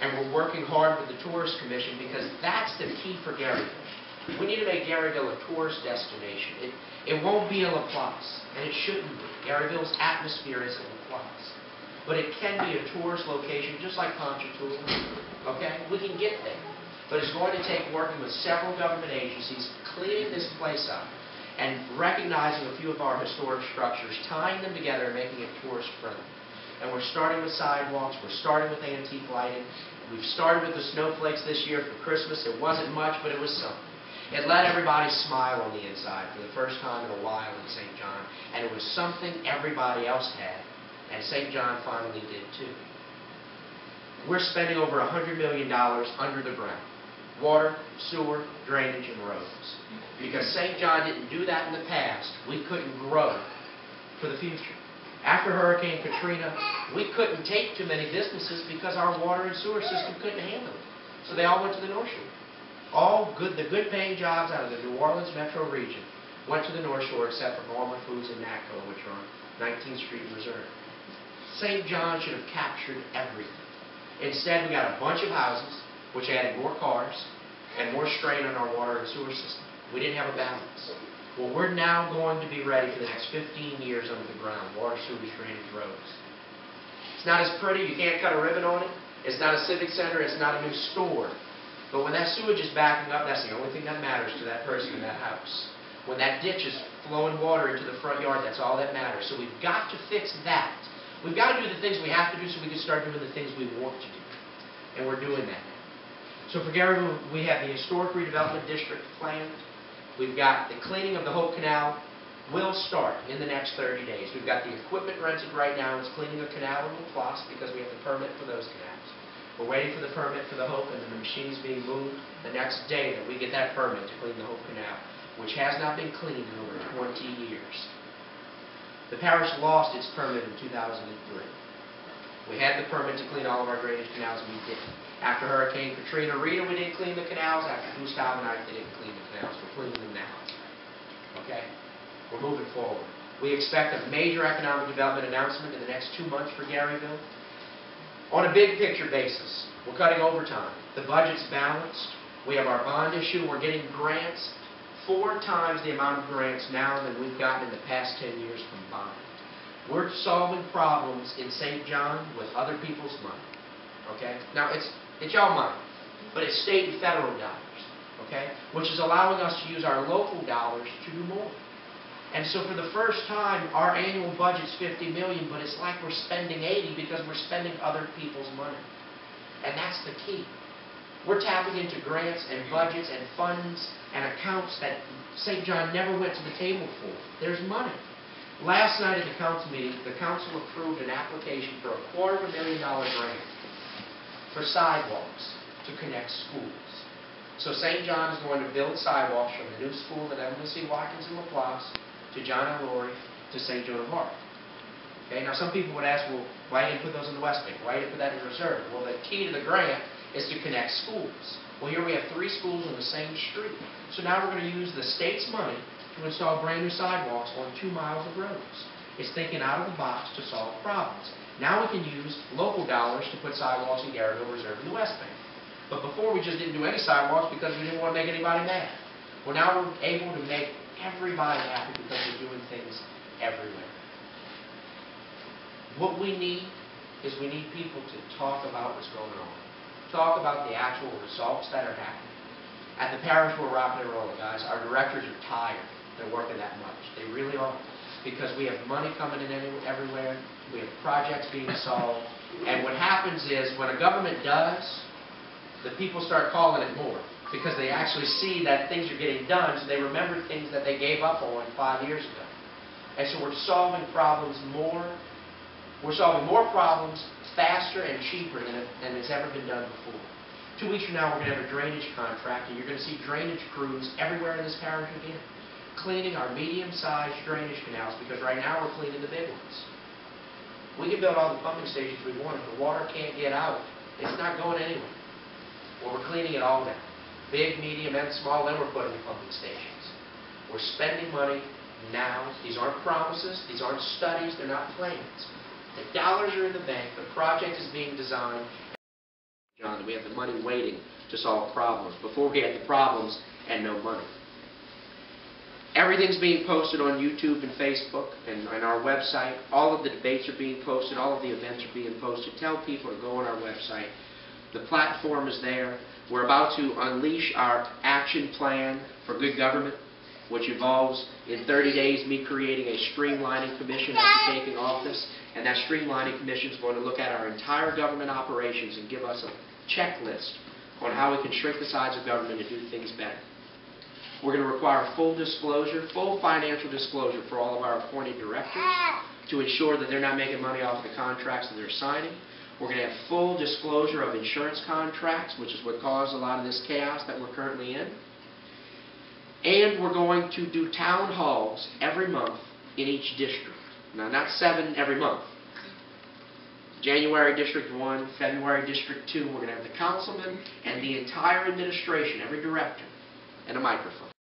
And we're working hard with the Tourist Commission because that's the key for Garyville. We need to make Garyville a tourist destination. It won't be a Laplace, and it shouldn't be. Garyville's atmosphere isn't Laplace. But it can be a tourist location just like Ponchatoula. Okay? We can get there. But it's going to take working with several government agencies, cleaning this place up, and recognizing a few of our historic structures, tying them together and making it tourist friendly. And we're starting with sidewalks, we're starting with antique lighting. We've started with the snowflakes this year for Christmas. It wasn't much, but it was something. It let everybody smile on the inside for the first time in a while in St. John, and it was something everybody else had, and St. John finally did too. We're spending over $100 million under the ground. Water, sewer, drainage, and roads. Because St. John didn't do that in the past, we couldn't grow for the future. After Hurricane Katrina, we couldn't take too many businesses because our water and sewer system couldn't handle it. So they all went to the North Shore. The good paying jobs out of the New Orleans metro region went to the North Shore except for Norman Foods and Natco, which are on 19th Street in Missouri. St. John should have captured everything. Instead, we got a bunch of houses, which added more cars and more strain on our water and sewer system. We didn't have a balance. Well, we're now going to be ready for the next 15 years under the ground, water, sewage, drainage, roads. It's not as pretty, you can't cut a ribbon on it. It's not a civic center, it's not a new store. But when that sewage is backing up, that's the only thing that matters to that person in that house. When that ditch is flowing water into the front yard, that's all that matters. So we've got to fix that. We've got to do the things we have to do so we can start doing the things we want to do. And we're doing that now. So for Garyville, we have the Historic Redevelopment District planned. We've got the cleaning of the Hope Canal will start in the next 30 days. We've got the equipment rented right now. It's cleaning a canal in Laplace because we have the permit for those canals. We're waiting for the permit for the Hope, and the machine's being moved the next day that we get that permit to clean the Hope Canal, which has not been cleaned in over 20 years. The parish lost its permit in 2003. We had the permit to clean all of our drainage canals, and we didn't. After Hurricane Katrina, Rita, we didn't clean the canals. After Gustav and I, they didn't clean the canals. We're cleaning them now. Okay? We're moving forward. We expect a major economic development announcement in the next 2 months for Garyville. On a big picture basis, we're cutting overtime. The budget's balanced. We have our bond issue. We're getting grants, 4 times the amount of grants now than we've gotten in the past 10 years combined. We're solving problems in St. John with other people's money. Okay? Now, it's y'all money, but it's state and federal dollars, okay? Which is allowing us to use our local dollars to do more. And so for the first time, our annual budget's $50 million, but it's like we're spending 80 because we're spending other people's money. And that's the key. We're tapping into grants and budgets and funds and accounts that St. John never went to the table for. There's money. Last night at the council meeting, the council approved an application for a $250,000 grant for sidewalks to connect schools. So St. John is going to build sidewalks from the new school at Evelyn C. Watkins in Laplace to John L. Laurie to St. Joan of Arc. Okay, now some people would ask, well, why didn't you put those in the West Bank? Why didn't you put that in reserve? Well, the key to the grant is to connect schools. Well, here we have 3 schools on the same street. So now we're going to use the state's money to install brand new sidewalks on 2 miles of roads. It's thinking out of the box to solve problems. Now we can use local dollars to put sidewalks in Garyville Reserve in the West Bank. But before we just didn't do any sidewalks because we didn't want to make anybody mad. Well, now we're able to make everybody happy because we're doing things everywhere. What we need is we need people to talk about what's going on. Talk about the actual results that are happening. At the parish, we're rocking and rolling, guys. Our directors are tired. They're working that much. They really are. Because we have money coming in everywhere. We have projects being solved. And what happens is when a government does, the people start calling it more. Because they actually see that things are getting done, so they remember things that they gave up on 5 years ago. And so we're solving problems more. We're solving more problems faster and cheaper than it's ever been done before. 2 weeks from now, we're going to have a drainage contract, and you're going to see drainage crews everywhere in this parish again, cleaning our medium-sized drainage canals, because right now we're cleaning the big ones. We can build all the pumping stations we want. If the water can't get out, it's not going anywhere. Well, we're cleaning it all now. Big, medium, and small, and we're putting in pumping stations. We're spending money now. These aren't promises. These aren't studies. They're not plans. The dollars are in the bank. The project is being designed. John, that we have the money waiting to solve problems before we had the problems and no money. Everything's being posted on YouTube and Facebook and on our website. All of the debates are being posted. All of the events are being posted. Tell people to go on our website. The platform is there. We're about to unleash our action plan for good government, which involves, in 30 days, me creating a streamlining commission after taking office. And that streamlining commission is going to look at our entire government operations and give us a checklist on how we can shrink the size of government and do things better. We're going to require full disclosure, full financial disclosure for all of our appointed directors to ensure that they're not making money off the contracts that they're signing. We're going to have full disclosure of insurance contracts, which is what caused a lot of this chaos that we're currently in. And we're going to do town halls every month in each district. Now, not 7 every month. January District 1, February District 2, we're going to have the councilman and the entire administration, every director, and a microphone.